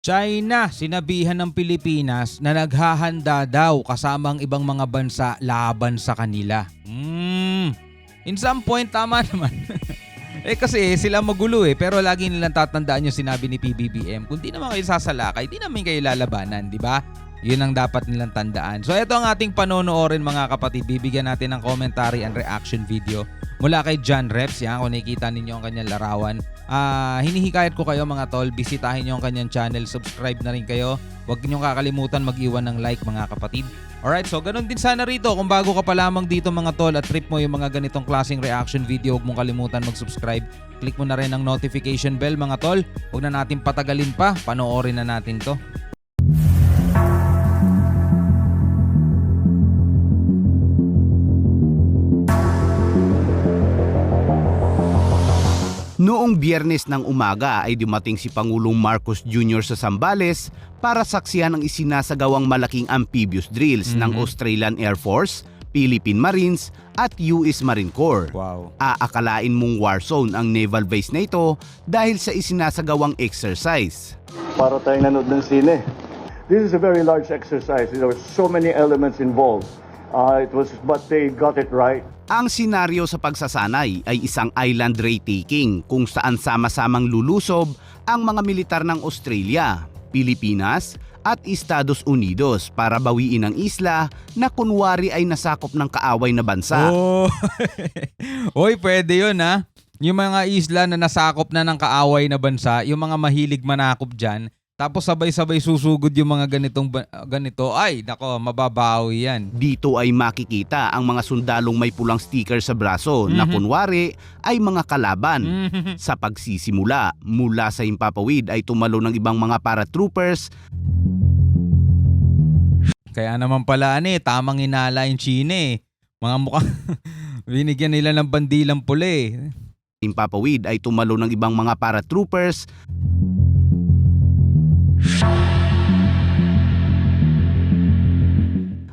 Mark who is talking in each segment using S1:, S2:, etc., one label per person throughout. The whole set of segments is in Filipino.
S1: China, sinabihan ng Pilipinas na naghahanda daw kasama ang ibang mga bansa laban sa kanila. In some point, tama naman. Kasi sila magulo pero lagi nilang tatandaan yung sinabi ni PBBM. Kung di naman kayo sasalakay, di naman kayo lalabanan, di ba? Yun ang dapat nilang tandaan. So ito ang ating panonoorin mga kapatid. Bibigyan natin ng commentary and reaction video mula kay John Reps. Yan, kung nakikita ninyo ang kanyang larawan. Hinihikayat ko kayo mga tol, bisitahin nyo ang kanyang channel, subscribe na rin kayo. Huwag nyo kakalimutan mag-iwan ng like mga kapatid. Alright, so ganun din sana rito. Kung bago ka pa lamang dito mga tol at trip mo yung mga ganitong klaseng reaction video, huwag mong kalimutan mag-subscribe. Click mo na rin ang notification bell mga tol. Huwag na natin patagalin pa, panoorin na natin to.
S2: Noong Biyernes ng umaga ay dumating si Pangulong Marcos Jr. sa Zambales para saksihan ang isinasagawang malaking amphibious drills ng Australian Air Force, Philippine Marines at US Marine Corps.
S1: Wow.
S2: Aakalain mong war zone ang naval base na ito dahil sa isinasagawang exercise.
S3: Para tayong nanood ng sine. This is a very large exercise. There were so many elements involved. But they got it right.
S2: Ang senaryo sa pagsasanay ay isang island raid taking kung saan sama-samang lulusob ang mga militar ng Australia, Pilipinas at Estados Unidos para bawiin ang isla na kunwari ay nasakop ng kaaway na bansa.
S1: Oh. Oy, pwede yun ha. Yung mga isla na nasakop na ng kaaway na bansa, yung mga mahilig manakop dyan, tapos sabay-sabay susugod yung mga ganito, ay nako, mababawi yan.
S2: Dito ay makikita ang mga sundalong may pulang sticker sa braso na kunwari ay mga kalaban. Sa pagsisimula, mula sa himpapawid ay tumalo ng ibang mga paratroopers.
S1: Kaya naman pala tamang inala yung China Mga mukhang binigyan nila ng bandilang puli.
S2: Himpapawid ay tumalo ng ibang mga paratroopers.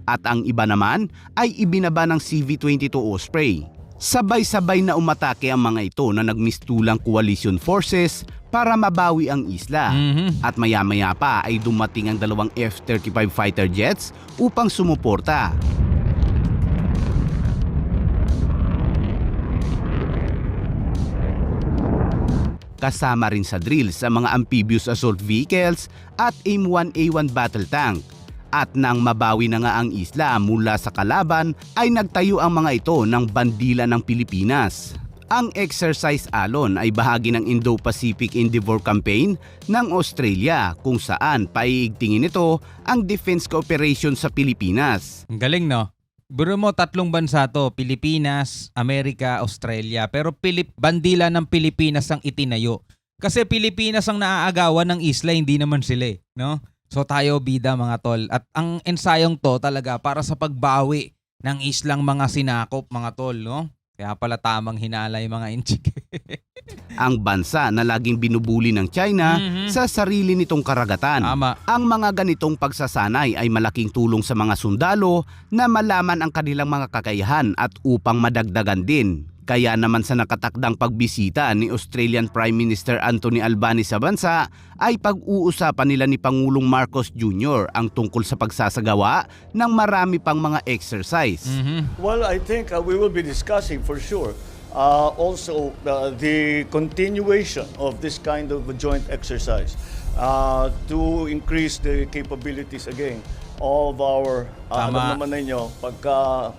S2: At ang iba naman ay ibinaba ng CV-22 Osprey. Sabay-sabay na umatake ang mga ito na nagmistulang coalition forces para mabawi ang isla. At maya-maya pa ay dumating ang dalawang F-35 fighter jets upang sumuporta. Kasama rin sa drill sa mga amphibious assault vehicles at AIM-1A1 battle tank. At nang mabawi na nga ang isla mula sa kalaban ay nagtayo ang mga ito ng bandila ng Pilipinas. Ang exercise alon ay bahagi ng Indo-Pacific Endeavour Campaign ng Australia kung saan paiigtingin ito ang defense cooperation sa Pilipinas.
S1: Ang galing no? Biro mo, tatlong bansa to, Pilipinas, Amerika, Australia. Pero bandila ng Pilipinas ang itinayo. Kasi Pilipinas ang naaagawan ng isla, hindi naman sila no? So tayo bida mga tol. At ang ensayong to talaga para sa pagbawi ng islang mga sinakop mga tol, no? Kaya pala tamang hinala yung mga inchik.
S2: Ang bansa na laging binubuli ng China sa sarili nitong karagatan.
S1: Tama.
S2: Ang mga ganitong pagsasanay ay malaking tulong sa mga sundalo na malaman ang kanilang mga kakayahan at upang madagdagan din. Kaya naman sa nakatakdang pagbisita ni Australian Prime Minister Anthony Albanese sa bansa ay pag-uusapan nila ni Pangulong Marcos Jr. ang tungkol sa pagsasagawa ng marami pang mga exercise.
S3: Well, I think we will be discussing for sure also the continuation of this kind of joint exercise to increase the capabilities again of our alam naman ninyo pagka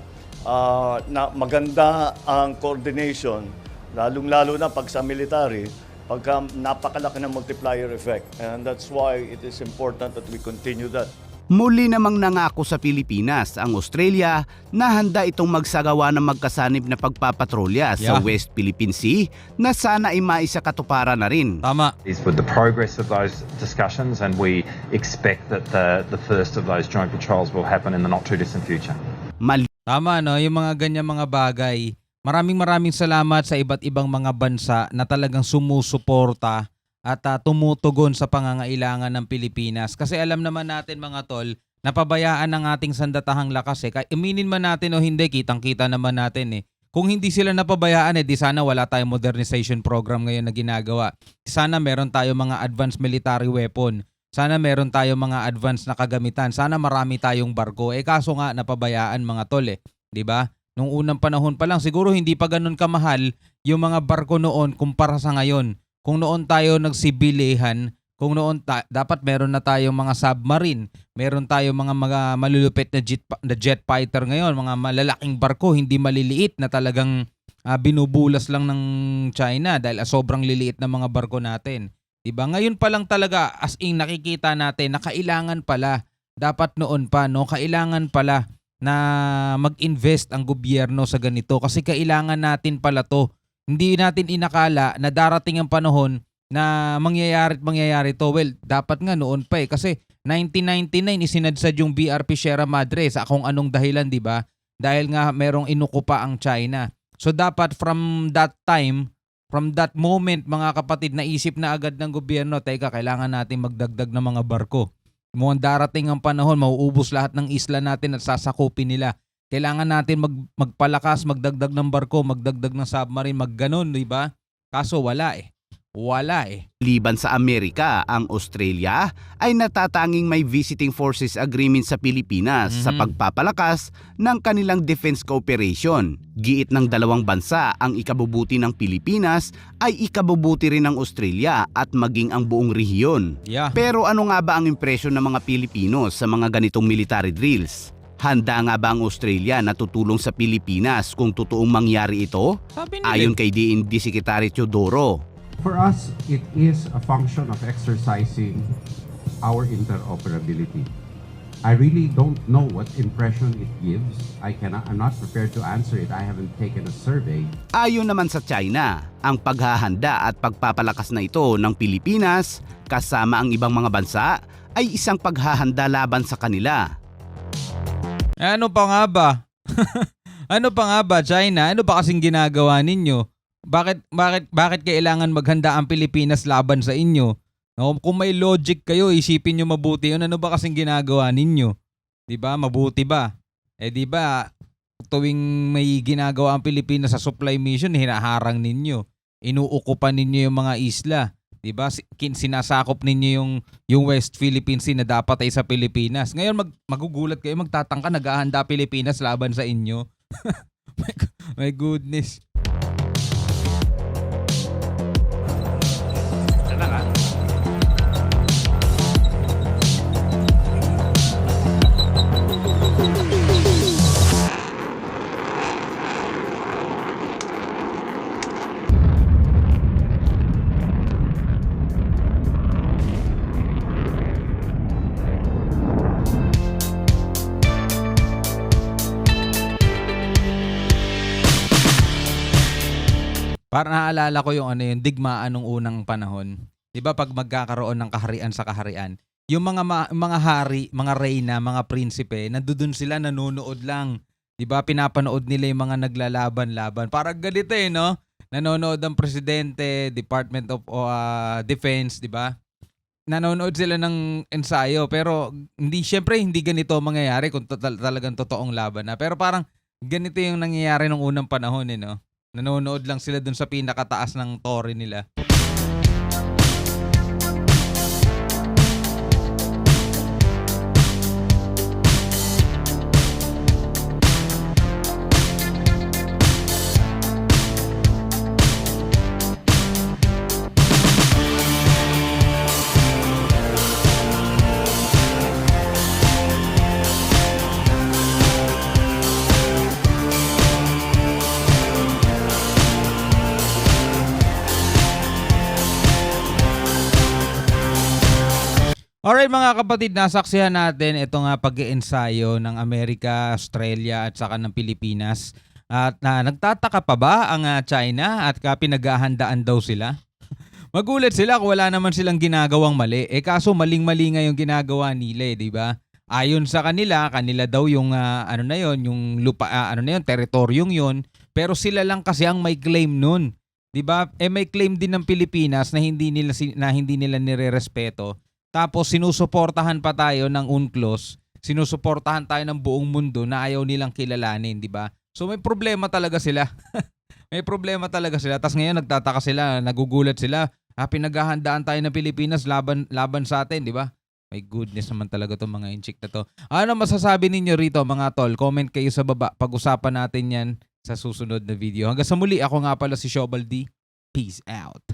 S3: na maganda ang coordination, lalong-lalo na pag sa military, pagka napakalaki ng multiplier effect. And that's why it is important that we continue that.
S2: Muli namang nangako sa Pilipinas ang Australia na handa itong magsagawa ng magkasanib na pagpapatrolya sa West Philippine Sea na sana ay maisakatuparan na rin.
S1: Tama.
S4: Is with the progress of those discussions, and we expect that the first of those joint patrols will happen in the not too distant future.
S1: Tama no, yung mga ganyan mga bagay. Maraming salamat sa iba't ibang mga bansa na talagang sumusuporta at tumutugon sa pangangailangan ng Pilipinas. Kasi alam naman natin mga tol, napabayaan ng ating sandatahang lakas Iminin man natin o hindi, kitang-kita naman natin Kung hindi sila napabayaan di sana wala tayong modernization program ngayon na ginagawa. Sana meron tayo mga advanced military weapon. Sana meron tayong mga advance na kagamitan. Sana marami tayong barko. Kaso nga napabayaan mga tol 'di ba? Nung unang panahon pa lang siguro hindi pa ganoon kamahal yung mga barko noon kumpara sa ngayon. Kung noon tayo nagsibilihan, kung noon dapat meron na tayong mga submarine, meron tayong mga malulupit na jet fighter ngayon, mga malalaking barko, hindi maliliit na talagang binubulas lang ng China dahil sobrang liliit na mga barko natin. Diba? Ngayon pa lang talaga as in nakikita natin na kailangan pala, dapat noon pa, no? Kailangan pala na mag-invest ang gobyerno sa ganito kasi kailangan natin pala to. Hindi natin inakala na darating ang panahon na mangyayari to. Well, dapat nga noon pa kasi 1999 isinadsad yung BRP Sierra Madre sa kung anong dahilan, di ba? Dahil nga merong inukupa ang China. So dapat from that time, from that moment, mga kapatid, naisip na agad ng gobyerno, teka, kailangan natin magdagdag ng mga barko. Mukhang darating ang panahon, mauubos lahat ng isla natin at sasakupin nila. Kailangan natin magpalakas, magdagdag ng barko, magdagdag ng submarine, magganon, di ba? Kaso wala eh.
S2: Liban sa Amerika, ang Australia ay natatanging may visiting forces agreement sa Pilipinas sa pagpapalakas ng kanilang defense cooperation. Giit ng dalawang bansa, ang ikabubuti ng Pilipinas ay ikabubuti rin ng Australia at maging ang buong rehiyon.
S1: Yeah.
S2: Pero ano nga ba ang impresyon ng mga Pilipino sa mga ganitong military drills? Handa nga ba ang Australia na tutulong sa Pilipinas kung totoong mangyari ito?
S1: Sabi nila,
S2: Ayon kay DND Secretary Teodoro,
S5: For us, it is a function of exercising our interoperability. I really don't know what impression it gives. I'm not prepared to answer it. I haven't taken a survey.
S2: ayon naman sa China, ang paghahanda at pagpapalakas na ito ng Pilipinas kasama ang ibang mga bansa ay isang paghahanda laban sa kanila.
S1: ano pa nga ba? Ano pa nga ba, China? Ano ba kasing ginagawa ninyo? Bakit kailangan maghanda ang Pilipinas laban sa inyo? No, kung may logic kayo, isipin niyo mabuti 'yun. Ano ba kasing ginagawa ninyo? 'Di ba? Mabuti ba? 'Di ba? Tuwing may ginagawa ang Pilipinas sa supply mission, hinaharang ninyo. Inuukupan ninyo yung mga isla. 'Di ba? Sinasakop ninyo yung West Philippine Sea na dapat ay sa Pilipinas. Ngayon magugulat kayo, magtatangka, naghahanda Pilipinas laban sa inyo. My goodness. Para naalala ko yung digmaan nung unang panahon. 'Di ba pag magkakaroon ng kaharian sa kaharian, yung mga hari, mga reyna, mga prinsipe, nandoon sila nanonood lang. 'Di ba pinapanood nila yung mga naglalaban-laban. Parang ganito no? Nanonood ang presidente, Department of Defense, 'di ba? Nanonood sila ng ensayo pero syempre hindi ganito mangyayari kung talagang totoong laban na. Pero parang ganito yung nangyayari nung unang panahon no? Nanonood lang sila dun sa pinakataas ng tore nila. Alright mga kapatid, nasaksihan natin ito nga pag-iensayo ng Amerika, Australia at saka ng Pilipinas. At nagtataka pa ba ang China at pinaghahandaan daw sila? Magulat sila kung wala naman silang ginagawang mali. Kaso maling-mali nga yung ginagawa nila, di ba? Ayon sa kanila daw yung yung lupa, teritoryong yun. Pero sila lang kasi ang may claim nun. Di ba? May claim din ng Pilipinas na hindi nila nirerespeto. Tapos sinusuportahan pa tayo ng UNCLOS, sinusuportahan tayo ng buong mundo na ayaw nilang kilalanin, di ba? So may problema talaga sila. May problema talaga sila. Tapos ngayon nagtataka sila, nagugulat sila. Pinaghahandaan tayo ng Pilipinas laban sa atin, di ba? My goodness naman talaga itong mga inchik na to. Ano masasabi ninyo rito mga tol? Comment kayo sa baba. Pag-usapan natin yan sa susunod na video. Hanggang sa muli, ako nga pala si Shobal D. Peace out.